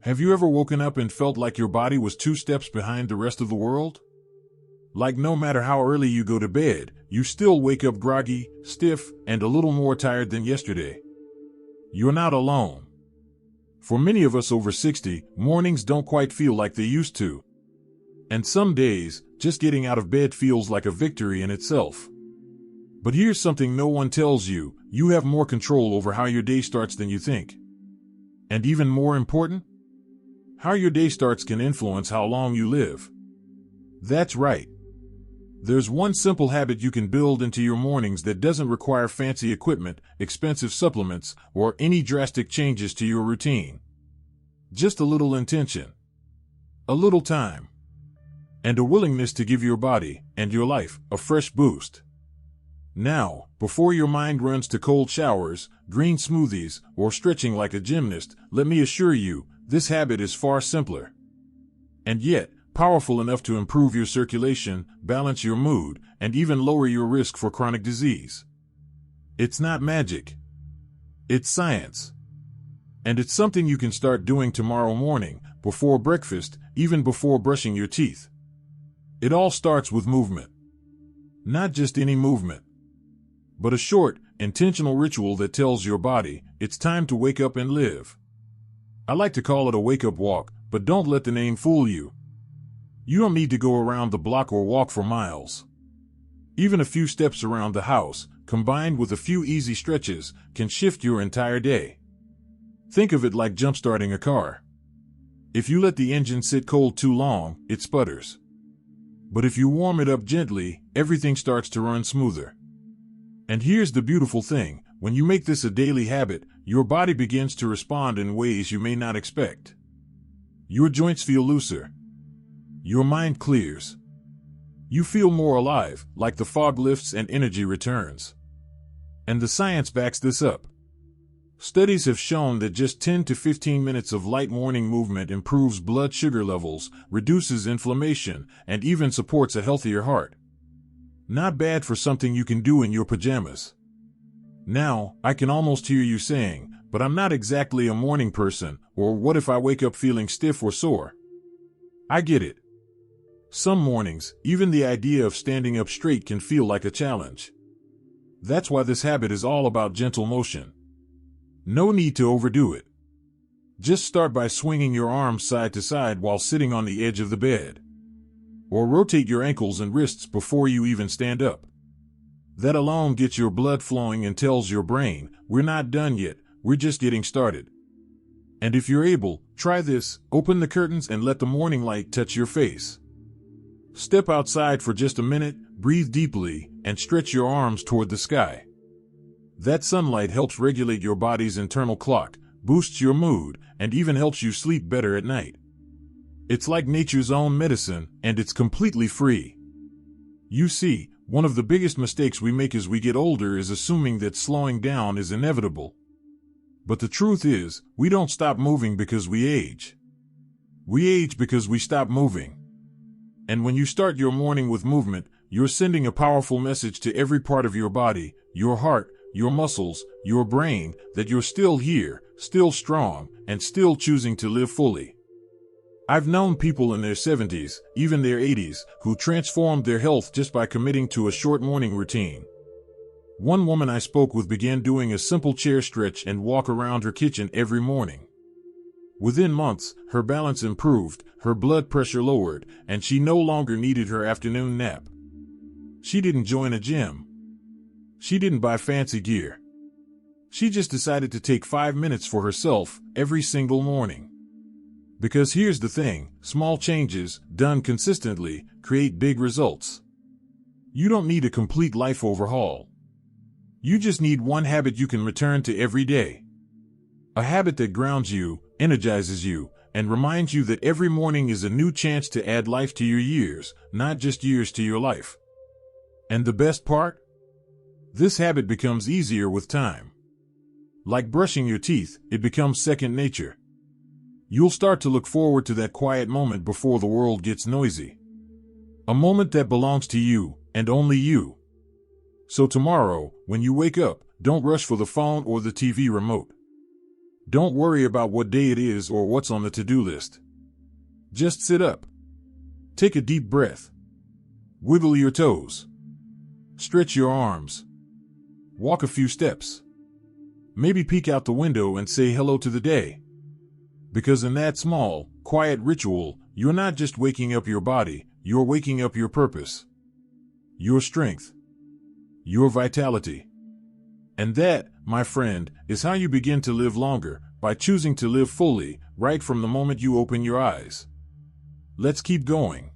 Have you ever woken up and felt like your body was 2 steps behind the rest of the world? Like no matter how early you go to bed, you still wake up groggy, stiff, and a little more tired than yesterday. You're not alone. For many of us over 60, mornings don't quite feel like they used to. And some days, just getting out of bed feels like a victory in itself. But here's something no one tells you: you have more control over how your day starts than you think. And even more important, how your day starts can influence how long you live. That's right. There's one simple habit you can build into your mornings that doesn't require fancy equipment, expensive supplements, or any drastic changes to your routine. Just a little intention, a little time, and a willingness to give your body and your life a fresh boost. Now, before your mind runs to cold showers, green smoothies, or stretching like a gymnast, let me assure you, this habit is far simpler, and yet powerful enough to improve your circulation, balance your mood, and even lower your risk for chronic disease. It's not magic. It's science. And it's something you can start doing tomorrow morning, before breakfast, even before brushing your teeth. It all starts with movement. Not just any movement, but a short, intentional ritual that tells your body, it's time to wake up and live. I like to call it a wake-up walk, but don't let the name fool you. You don't need to go around the block or walk for miles. Even a few steps around the house, combined with a few easy stretches, can shift your entire day. Think of it like jump-starting a car. If you let the engine sit cold too long, it sputters. But if you warm it up gently, everything starts to run smoother. And here's the beautiful thing: when you make this a daily habit, your body begins to respond in ways you may not expect. Your joints feel looser. Your mind clears. You feel more alive, like the fog lifts and energy returns. And the science backs this up. Studies have shown that just 10 to 15 minutes of light morning movement improves blood sugar levels, reduces inflammation, and even supports a healthier heart. Not bad for something you can do in your pajamas. Now, I can almost hear you saying, "But I'm not exactly a morning person," or "What if I wake up feeling stiff or sore?" I get it. Some mornings, even the idea of standing up straight can feel like a challenge. That's why this habit is all about gentle motion. No need to overdo it. Just start by swinging your arms side to side while sitting on the edge of the bed. Or rotate your ankles and wrists before you even stand up. That alone gets your blood flowing and tells your brain, we're not done yet, we're just getting started. And if you're able, try this: open the curtains and let the morning light touch your face. Step outside for just a minute, breathe deeply, and stretch your arms toward the sky. That sunlight helps regulate your body's internal clock, boosts your mood, and even helps you sleep better at night. It's like nature's own medicine, and it's completely free. You see, one of the biggest mistakes we make as we get older is assuming that slowing down is inevitable. But the truth is, we don't stop moving because we age. We age because we stop moving. And when you start your morning with movement, you're sending a powerful message to every part of your body, your heart, your muscles, your brain, that you're still here, still strong, and still choosing to live fully. I've known people in their 70s, even their 80s, who transformed their health just by committing to a short morning routine. One woman I spoke with began doing a simple chair stretch and walk around her kitchen every morning. Within months, her balance improved, her blood pressure lowered, and she no longer needed her afternoon nap. She didn't join a gym. She didn't buy fancy gear. She just decided to take 5 minutes for herself every single morning. Because here's the thing: small changes, done consistently, create big results. You don't need a complete life overhaul. You just need one habit you can return to every day. A habit that grounds you, energizes you, and reminds you that every morning is a new chance to add life to your years, not just years to your life. And the best part? This habit becomes easier with time. Like brushing your teeth, it becomes second nature. You'll start to look forward to that quiet moment before the world gets noisy. A moment that belongs to you, and only you. So tomorrow, when you wake up, don't rush for the phone or the TV remote. Don't worry about what day it is or what's on the to-do list. Just sit up. Take a deep breath. Wiggle your toes. Stretch your arms. Walk a few steps. Maybe peek out the window and say hello to the day. Because in that small, quiet ritual, you're not just waking up your body, you're waking up your purpose, your strength, your vitality. And that, my friend, is how you begin to live longer, by choosing to live fully, right from the moment you open your eyes. Let's keep going.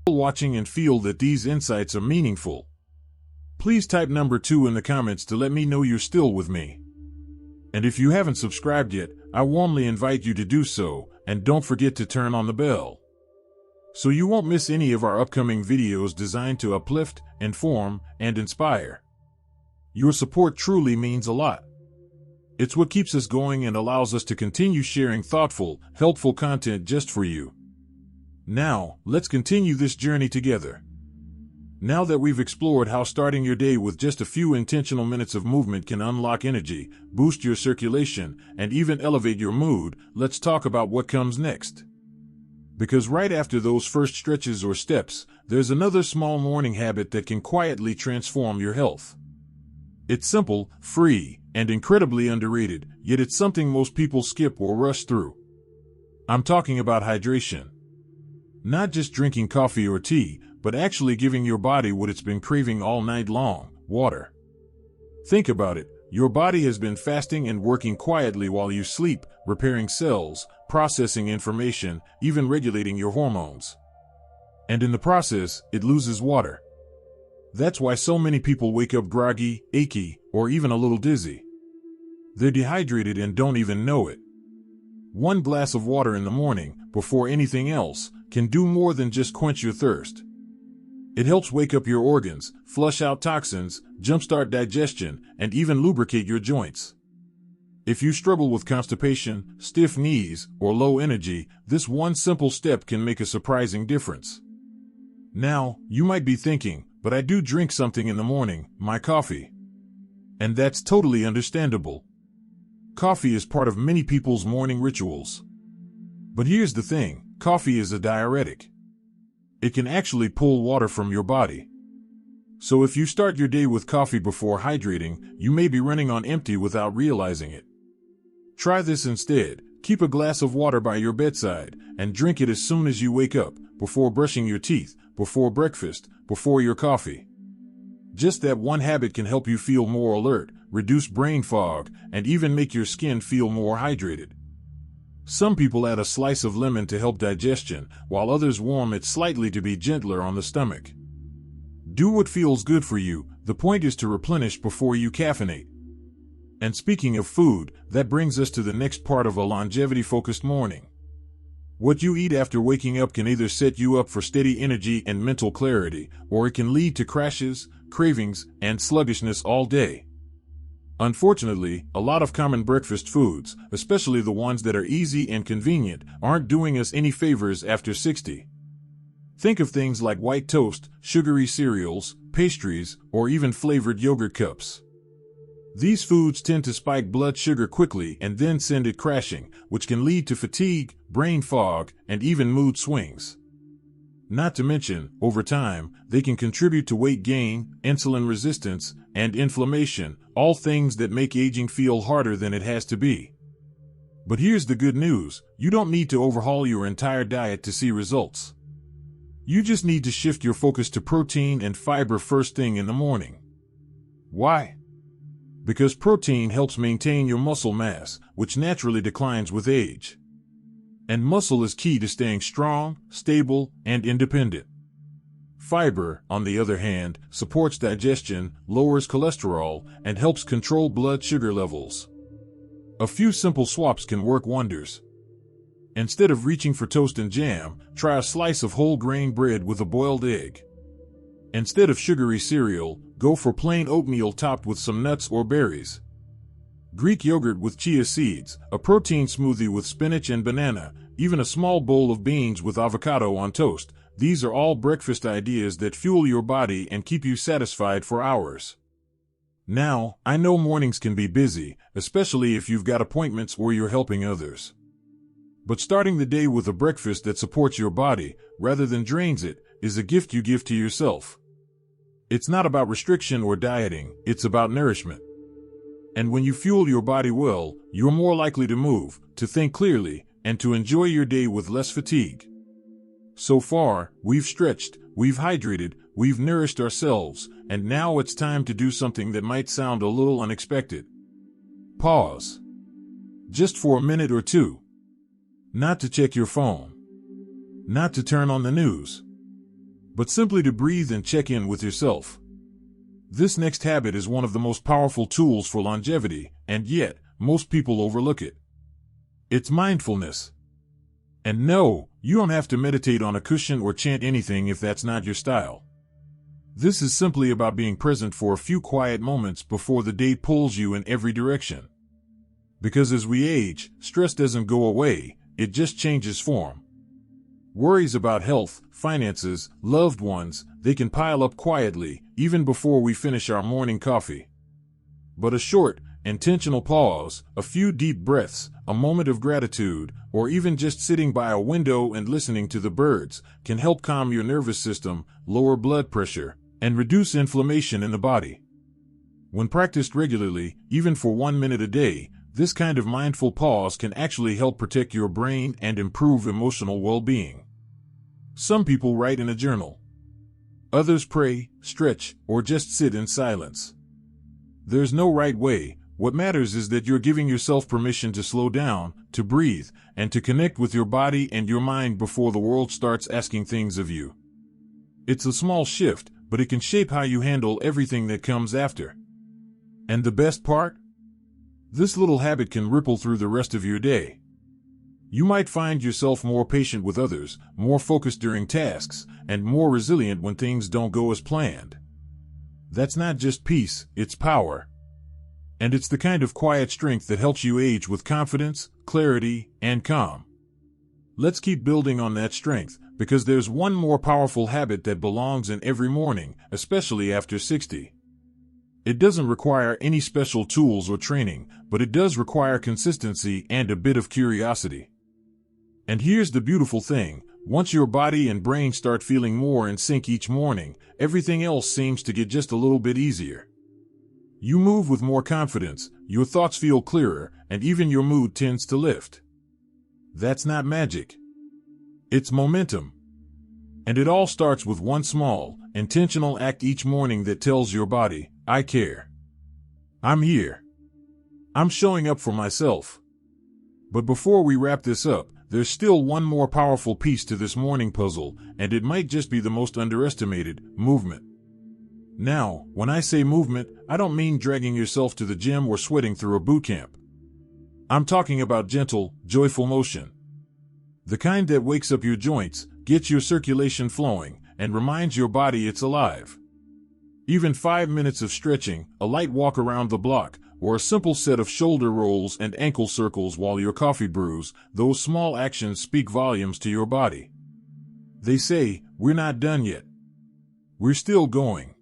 Watching and feel that these insights are meaningful. Please type number 2 in the comments to let me know you're still with me. And if you haven't subscribed yet, I warmly invite you to do so, and don't forget to turn on the bell, so you won't miss any of our upcoming videos designed to uplift, inform, and inspire. Your support truly means a lot. It's what keeps us going and allows us to continue sharing thoughtful, helpful content just for you. Now, let's continue this journey together. Now that we've explored how starting your day with just a few intentional minutes of movement can unlock energy, boost your circulation, and even elevate your mood, let's talk about what comes next. Because right after those first stretches or steps, there's another small morning habit that can quietly transform your health. It's simple, free, and incredibly underrated, yet it's something most people skip or rush through. I'm talking about hydration. Not just drinking coffee or tea, but actually giving your body what it's been craving all night long: water. Think about it. Your body has been fasting and working quietly while you sleep, repairing cells, processing information, even regulating your hormones. And in the process, it loses water. That's why so many people wake up groggy, achy, or even a little dizzy. They're dehydrated and don't even know it. One glass of water in the morning, before anything else, can do more than just quench your thirst. It helps wake up your organs, flush out toxins, jumpstart digestion, and even lubricate your joints. If you struggle with constipation, stiff knees, or low energy, this one simple step can make a surprising difference. Now, you might be thinking, but I do drink something in the morning, my coffee. And that's totally understandable. Coffee is part of many people's morning rituals. But here's the thing, coffee is a diuretic. It can actually pull water from your body. So if you start your day with coffee before hydrating, you may be running on empty without realizing it. Try this instead. Keep a glass of water by your bedside and drink it as soon as you wake up, before brushing your teeth, before breakfast, before your coffee. Just that one habit can help you feel more alert, reduce brain fog, and even make your skin feel more hydrated. Some people add a slice of lemon to help digestion, while others warm it slightly to be gentler on the stomach. Do what feels good for you. The point is to replenish before you caffeinate. And speaking of food, that brings us to the next part of a longevity-focused morning. What you eat after waking up can either set you up for steady energy and mental clarity, or it can lead to crashes, cravings, and sluggishness all day. Unfortunately, a lot of common breakfast foods, especially the ones that are easy and convenient, aren't doing us any favors after 60. Think of things like white toast, sugary cereals, pastries, or even flavored yogurt cups. These foods tend to spike blood sugar quickly and then send it crashing, which can lead to fatigue, brain fog, and even mood swings. Not to mention, over time, they can contribute to weight gain, insulin resistance, and inflammation, all things that make aging feel harder than it has to be. But here's the good news: you don't need to overhaul your entire diet to see results. You just need to shift your focus to protein and fiber first thing in the morning. Why? Because protein helps maintain your muscle mass, which naturally declines with age. And muscle is key to staying strong, stable, and independent. Fiber, on the other hand, supports digestion, lowers cholesterol, and helps control blood sugar levels. A few simple swaps can work wonders. Instead of reaching for toast and jam, try a slice of whole grain bread with a boiled egg. Instead of sugary cereal, go for plain oatmeal topped with some nuts or berries. Greek yogurt with chia seeds, a protein smoothie with spinach and banana, even a small bowl of beans with avocado on toast. These are all breakfast ideas that fuel your body and keep you satisfied for hours. Now, I know mornings can be busy, especially if you've got appointments or you're helping others. But starting the day with a breakfast that supports your body, rather than drains it, is a gift you give to yourself. It's not about restriction or dieting, it's about nourishment. And when you fuel your body well, you're more likely to move, to think clearly, and to enjoy your day with less fatigue. So far, we've stretched, we've hydrated, we've nourished ourselves, and now it's time to do something that might sound a little unexpected. Pause. Just for a minute or two. Not to check your phone. Not to turn on the news. But simply to breathe and check in with yourself. This next habit is one of the most powerful tools for longevity, and yet, most people overlook it. It's mindfulness. And no, you don't have to meditate on a cushion or chant anything if that's not your style. This is simply about being present for a few quiet moments before the day pulls you in every direction. Because as we age, stress doesn't go away, it just changes form. Worries about health, finances, loved ones, they can pile up quietly, even before we finish our morning coffee. But a short, intentional pause, a few deep breaths, a moment of gratitude, or even just sitting by a window and listening to the birds, can help calm your nervous system, lower blood pressure, and reduce inflammation in the body. When practiced regularly, even for 1 minute a day, this kind of mindful pause can actually help protect your brain and improve emotional well-being. Some people write in a journal. Others pray, stretch, or just sit in silence. There's no right way. What matters is that you're giving yourself permission to slow down, to breathe, and to connect with your body and your mind before the world starts asking things of you. It's a small shift, but it can shape how you handle everything that comes after. And the best part? This little habit can ripple through the rest of your day. You might find yourself more patient with others, more focused during tasks, and more resilient when things don't go as planned. That's not just peace, it's power. And it's the kind of quiet strength that helps you age with confidence, clarity, and calm. Let's keep building on that strength, because there's one more powerful habit that belongs in every morning, especially after 60. It doesn't require any special tools or training, but it does require consistency and a bit of curiosity. And here's the beautiful thing, once your body and brain start feeling more in sync each morning, everything else seems to get just a little bit easier. You move with more confidence, your thoughts feel clearer, and even your mood tends to lift. That's not magic. It's momentum. And it all starts with one small, intentional act each morning that tells your body, I care. I'm here. I'm showing up for myself. But before we wrap this up, there's still one more powerful piece to this morning puzzle, and it might just be the most underestimated: movement. Now, when I say movement, I don't mean dragging yourself to the gym or sweating through a boot camp. I'm talking about gentle, joyful motion. The kind that wakes up your joints, gets your circulation flowing, and reminds your body it's alive. Even 5 minutes of stretching, a light walk around the block, or a simple set of shoulder rolls and ankle circles while your coffee brews, those small actions speak volumes to your body. They say, we're not done yet. We're still going.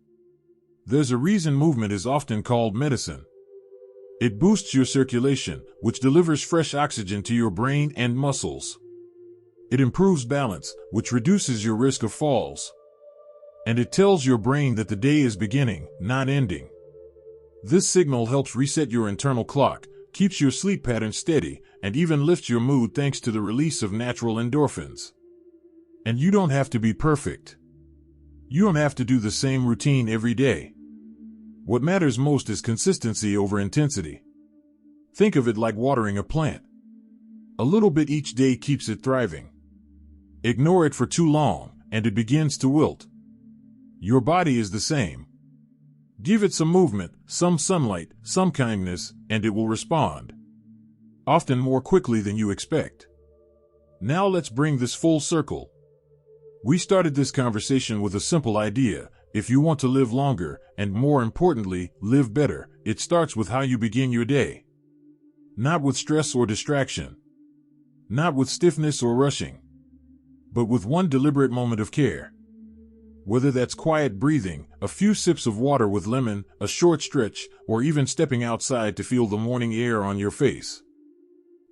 There's a reason movement is often called medicine. It boosts your circulation, which delivers fresh oxygen to your brain and muscles. It improves balance, which reduces your risk of falls. And it tells your brain that the day is beginning, not ending. This signal helps reset your internal clock, keeps your sleep pattern steady, and even lifts your mood thanks to the release of natural endorphins. And you don't have to be perfect. You don't have to do the same routine every day. What matters most is consistency over intensity. Think of it like watering a plant. A little bit each day keeps it thriving. Ignore it for too long, and it begins to wilt. Your body is the same. Give it some movement, some sunlight, some kindness, and it will respond. Often more quickly than you expect. Now let's bring this full circle. We started this conversation with a simple idea. If you want to live longer, and more importantly, live better, it starts with how you begin your day. Not with stress or distraction. Not with stiffness or rushing. But with one deliberate moment of care. whether that's quiet breathing, a few sips of water with lemon, a short stretch, or even stepping outside to feel the morning air on your face.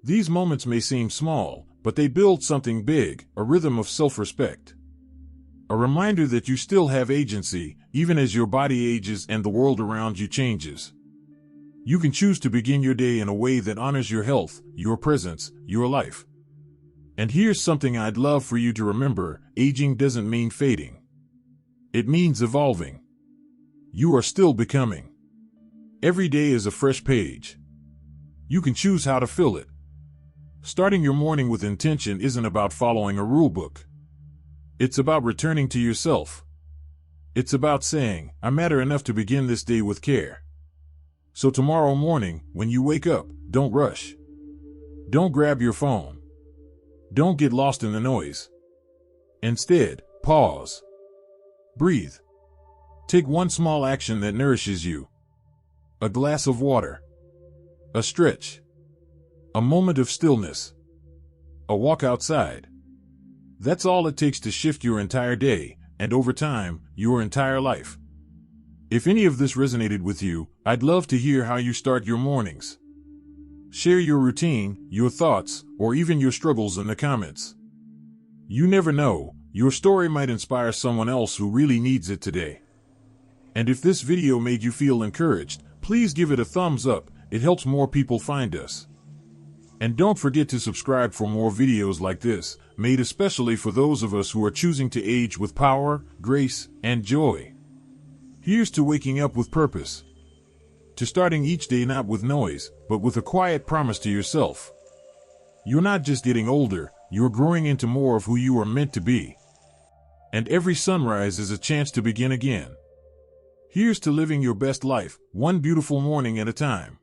These moments may seem small, but they build something big, a rhythm of self-respect. A reminder that you still have agency, even as your body ages and the world around you changes. You can choose to begin your day in a way that honors your health, your presence, your life. And here's something I'd love for you to remember: aging doesn't mean fading. It means evolving. You are still becoming. Every day is a fresh page. You can choose how to fill it. Starting your morning with intention isn't about following a rule book. It's about returning to yourself. It's about saying, I matter enough to begin this day with care. So tomorrow morning, when you wake up, don't rush. Don't grab your phone. Don't get lost in the noise. Instead, pause. Breathe. Take one small action that nourishes you. A glass of water. A stretch. A moment of stillness. A walk outside. That's all it takes to shift your entire day, and over time, your entire life. If any of this resonated with you, I'd love to hear how you start your mornings. Share your routine, your thoughts, or even your struggles in the comments. You never know, your story might inspire someone else who really needs it today. And if this video made you feel encouraged, please give it a thumbs up. It helps more people find us. And don't forget to subscribe for more videos like this, made especially for those of us who are choosing to age with power, grace, and joy. Here's to waking up with purpose. To starting each day not with noise, but with a quiet promise to yourself. You're not just getting older, you're growing into more of who you are meant to be. And every sunrise is a chance to begin again. Here's to living your best life, one beautiful morning at a time.